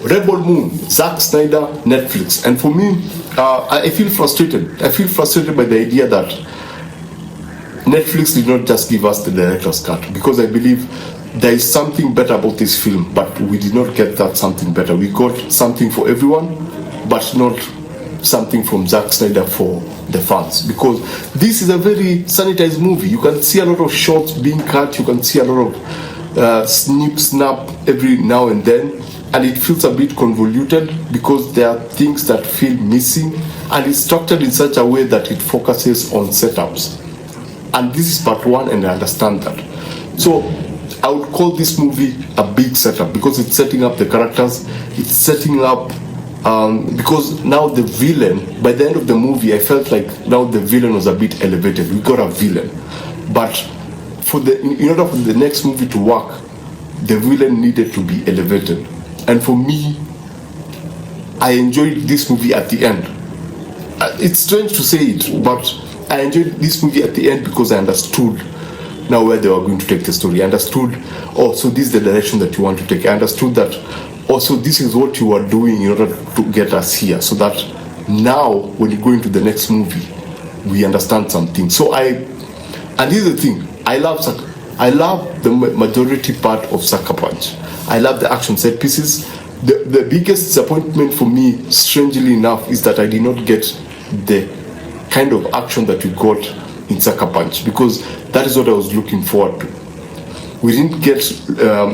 Rebel Moon, Zack Snyder, Netflix. And for me, I feel frustrated. I feel frustrated by the idea that Netflix did not just give us the director's cut, because I believe there is something better about this film, but we did not get that something better. We got something for everyone, but not something from Zack Snyder for the fans, because this is a very sanitized movie. You can see a lot of shots being cut, you can see a lot of snap every now and then, and it feels a bit convoluted because there are things that feel missing, and it's structured in such a way that it focuses on setups. And this is part one, and I understand that. So I would call this movie a big setup, because it's setting up the characters, it's setting up because now the villain, by the end of the movie, I felt like now the villain was a bit elevated. We got a villain, but in order for the next movie to work, the villain needed to be elevated. And for me, I enjoyed this movie at the end. It's strange to say it, but I enjoyed this movie at the end because I understood now where they were going to take the story. I understood, oh, so this is the direction that you want to take. I understood that, also, this is what you are doing in order to get us here, so that now when you go into the next movie, we understand something. And here's the thing, I love the majority part of Sucker Punch. I love the action set pieces. The biggest disappointment for me, strangely enough, is that I did not get the kind of action that we got in Sucker Punch, because that is what I was looking forward to. We didn't get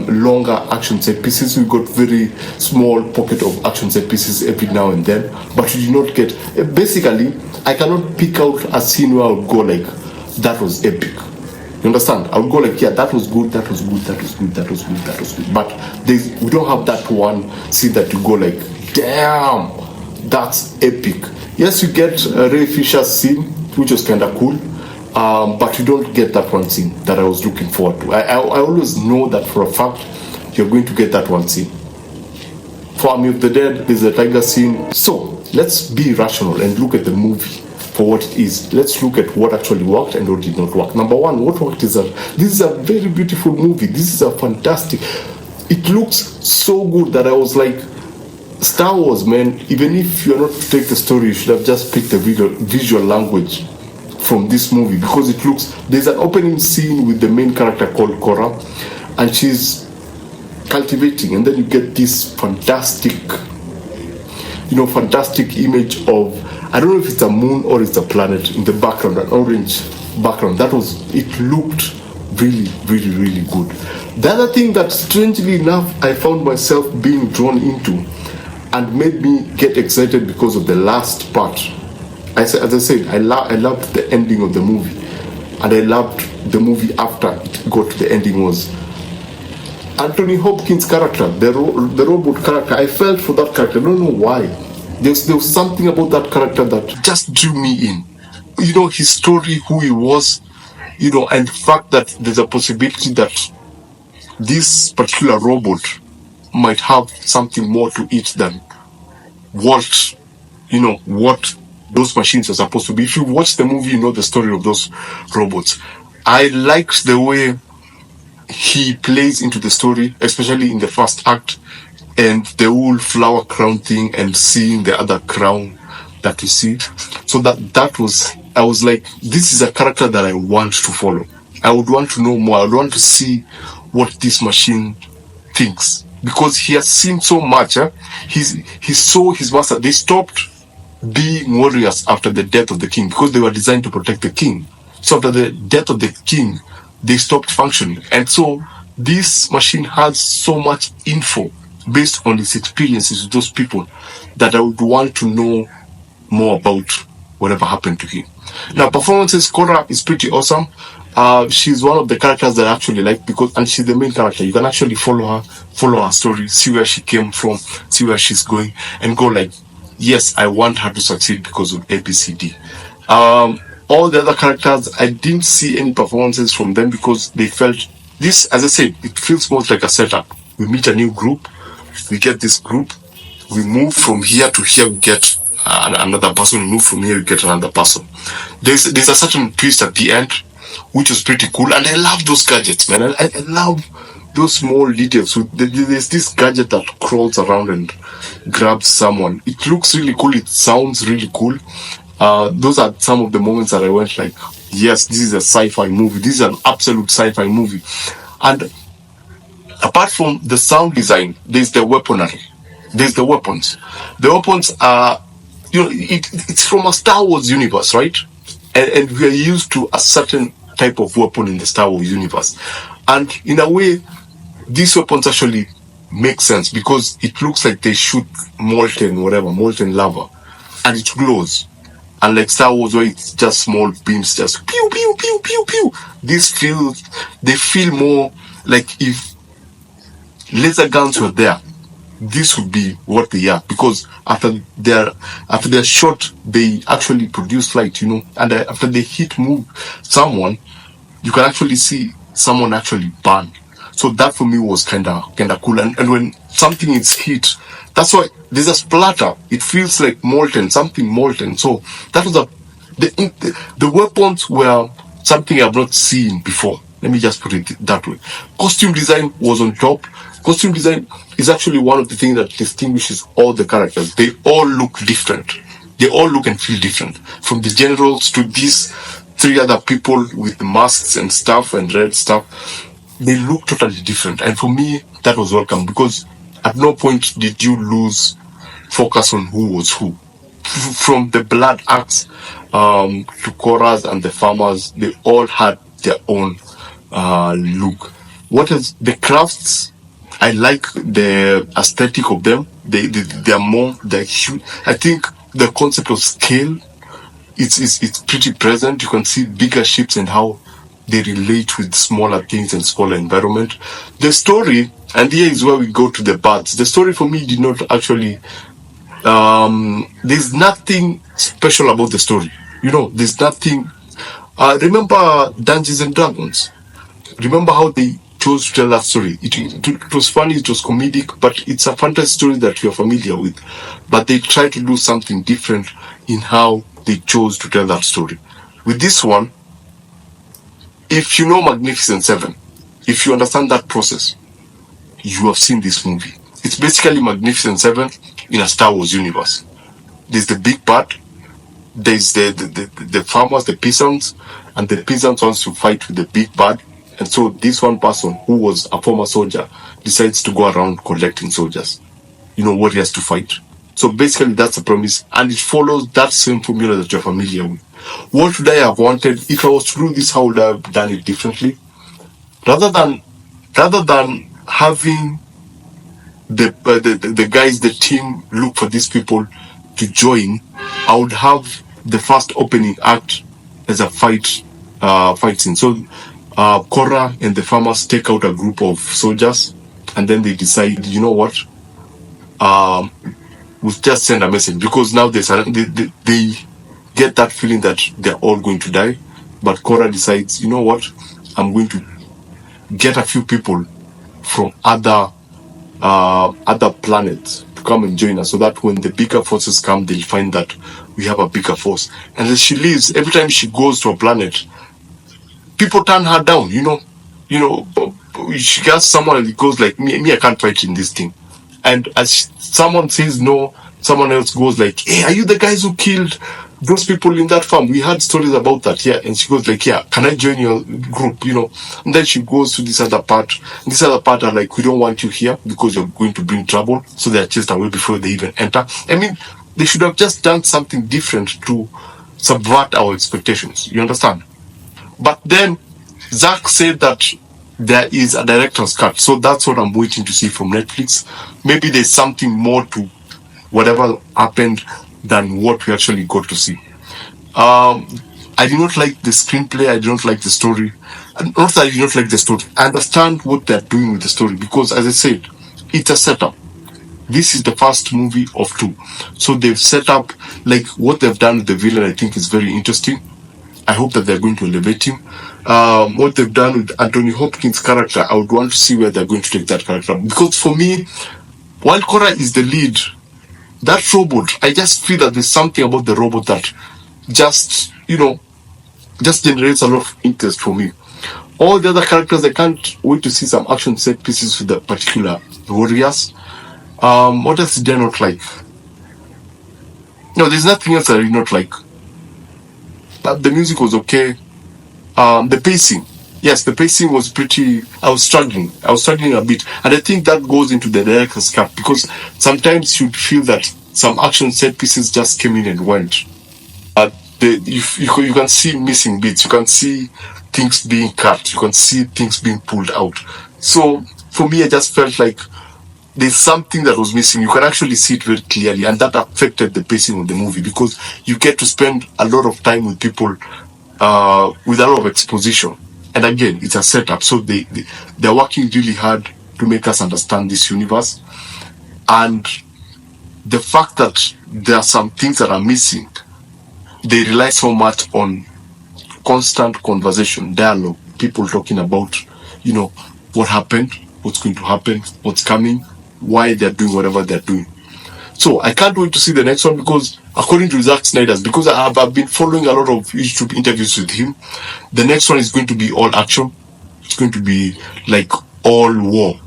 longer action set pieces. We got very small pocket of action set pieces every now and then, but we did not get, basically, I cannot pick out a scene where I would go like, that was epic. You understand? I would go like, yeah, that was good, that was good, that was good, that was good, that was good. But we don't have that one scene that you go like, damn, that's epic. Yes, you get Ray Fisher's scene, which was kind of cool. But you don't get that one scene that I was looking forward to. I always know that for a fact you're going to get that one scene. For Army of the Dead, there's a tiger scene. So let's be rational and look at the movie for what it is. Let's look at what actually worked and what did not work. Number one, what worked is that this is a very beautiful movie. This is a fantastic. It looks so good that I was like, Star Wars, man, even if you're not to take the story, you should have just picked the visual language from this movie, because it looks, there's an opening scene with the main character called Cora, and she's cultivating, and then you get this fantastic image of, I don't know if it's a moon or it's a planet in the background, an orange background. It looked really, really, really good. The other thing that, strangely enough, I found myself being drawn into and made me get excited because of the last part. As I said, I loved the ending of the movie, and I loved the movie after it got to the ending, was Anthony Hopkins' character, the robot character. I felt for that character. I don't know why. There was something about that character that just drew me in. His story, who he was, and the fact that there's a possibility that this particular robot might have something more to it than what those machines are supposed to be. If you watch the movie, you know the story of those robots. I liked the way he plays into the story, especially in the first act, and the whole flower crown thing, and seeing the other crown that we see. So I was like, this is a character that I want to follow. I would want to know more. I would want to see what this machine thinks, because he has seen so much. He saw his master. They stopped being warriors after the death of the king, because they were designed to protect the king. So after the death of the king, they stopped functioning. And so this machine has so much info based on his experiences with those people that I would want to know more about whatever happened to him. Now, performances, Cora is pretty awesome. She's one of the characters that I actually like, and she's the main character. You can actually follow her story, see where she came from, see where she's going, and go like, yes, I want her to succeed because of ABCD. All the other characters, I didn't see any performances from them because they felt this, as I said, it feels more like a setup. We meet a new group, we get this group, we move from here to here, we get another person, we move from here, we get another person. There's a certain twist at the end, which was pretty cool, and I love those gadgets, man. I love those small details. There's this gadget that crawls around and grabs someone. It looks really cool. It sounds really cool. Those are some of the moments that I went like, yes, this is a sci-fi movie. This is an absolute sci-fi movie. And apart from the sound design, there's the weaponry. There's the weapons. The weapons are, it's from a Star Wars universe, right? And we are used to a certain type of weapon in the Star Wars universe. And in a way, these weapons actually make sense because it looks like they shoot molten lava, and it glows. Unlike Star Wars, where it's just small beams, just pew pew pew pew pew. They feel more like if laser guns were there, this would be what they are, because after they're shot, they actually produce light, and after they move someone, you can actually see someone actually burn. So that for me was kinda cool. And when something is hit, that's why there's a splatter. It feels like something molten. So that was the weapons were something I've not seen before. Let me just put it that way. Costume design was on top. Costume design is actually one of the things that distinguishes all the characters. They all look different. They all look and feel different. From the generals to these 3 other people with masks and stuff and red stuff, they look totally different. And for me, that was welcome, because at no point did you lose focus on who was who. From the blood acts to Korras and the farmers, they all had their own look. What is the crafts? I like the aesthetic of them. They're huge. I think the concept of scale, it's pretty present. You can see bigger ships and how they relate with smaller things and smaller environment. The story, and here is where we go to the parts. The story for me did not actually. There's nothing special about the story. There's nothing. Remember Dungeons and Dragons? Remember how they chose to tell that story? It was funny, it was comedic, but it's a fantasy story that you're familiar with. But they tried to do something different in how they chose to tell that story. With this one, if you know Magnificent Seven, if you understand that process, you have seen this movie. It's basically Magnificent Seven in a Star Wars universe. There's the big bad, there's the farmers, the peasants, and the peasants wants to fight with the big bad. And so this one person who was a former soldier decides to go around collecting soldiers, warriors to fight. So basically that's the premise, and it follows that same formula that you're familiar with. What would I have wanted if I was to do this? How would I have done it differently? Rather than having the guys, the team look for these people to join, I would have the first opening act as a fight scene. So Korra and the farmers take out a group of soldiers, and then they decide, you know what, we'll just send a message, because now they get that feeling that they're all going to die. But Korra decides, you know what, I'm going to get a few people from other planets to come and join us, so that when the bigger forces come, they'll find that we have a bigger force. And as she leaves, every time she goes to a planet, people turn her down. She gets someone and it goes like, me, I can't fight in this thing. And as someone says no, someone else goes like, hey, are you the guys who killed those people in that farm? We had stories about that, yeah. And she goes like, yeah, can I join your group, And then she goes to this other part. This other part are like, we don't want you here because you're going to bring trouble. So they're chased away before they even enter. I mean, they should have just done something different to subvert our expectations. You understand? But then Zack said that there is a director's cut. So that's what I'm waiting to see from Netflix. Maybe there's something more to whatever happened than what we actually got to see. I did not like the screenplay. I did not like the story. Not that I did not like the story. I understand what they're doing with the story, because, as I said, it's a setup. This is the first movie of 2. So they've set up, like, what they've done with the villain, I think is very interesting. I hope that they're going to elevate him. What they've done with Anthony Hopkins' character, I would want to see where they're going to take that character. Because for me, while Korra is the lead, that robot, I just feel that there's something about the robot that just generates a lot of interest for me. All the other characters, I can't wait to see some action set pieces with the particular warriors. What else did I not like? No, there's nothing else I did not like. The music was okay. The pacing. Yes, the pacing was pretty. I was struggling a bit. And I think that goes into the director's cut, because sometimes you feel that some action set pieces just came in and went. You can see missing beats. You can see things being cut. You can see things being pulled out. So for me, I just felt like there's something that was missing. You can actually see it very clearly, and that affected the pacing of the movie, because you get to spend a lot of time with people with a lot of exposition. And again, it's a setup, so they're working really hard to make us understand this universe. And the fact that there are some things that are missing, they rely so much on constant conversation, dialogue, people talking about, what happened, what's going to happen, what's coming, why they're doing whatever they're doing. So I can't wait to see the next one, because according to Zack Snyder, because I've been following a lot of YouTube interviews with him, the next one is going to be all action. It's going to be like all war.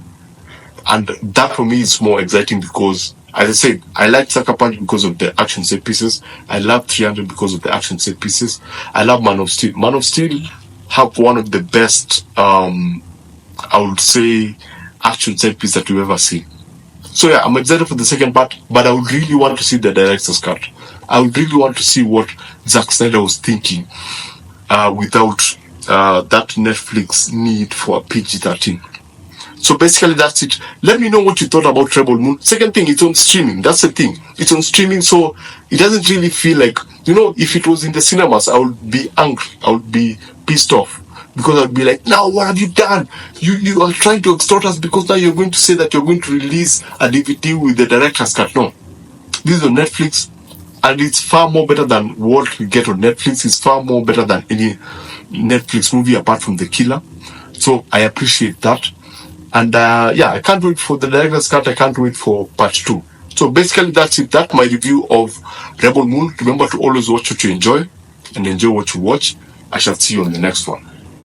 And that for me is more exciting, because, as I said, I like Sucker Punch because of the action set pieces. I love 300 because of the action set pieces. I love Man of Steel. Man of Steel have one of the best, I would say, action set pieces that we've ever seen. So yeah, I'm excited for the second part, but I would really want to see the director's cut. I would really want to see what Zack Snyder was thinking without that Netflix need for a PG-13. So basically that's it. Let me know what you thought about Rebel Moon. Second thing, it's on streaming. That's the thing. It's on streaming, so it doesn't really feel like, if it was in the cinemas, I would be angry. I would be pissed off. Because I'd be like, now what have you done? You are trying to extort us, because now you're going to say that you're going to release a DVD with the director's cut. No. This is on Netflix, and it's far more better than what we get on Netflix. It's far more better than any Netflix movie apart from The Killer. So I appreciate that. And I can't wait for the director's cut. I can't wait for part 2. So basically that's it. That's my review of Rebel Moon. Remember to always watch what you enjoy and enjoy what you watch. I shall see you on the next one.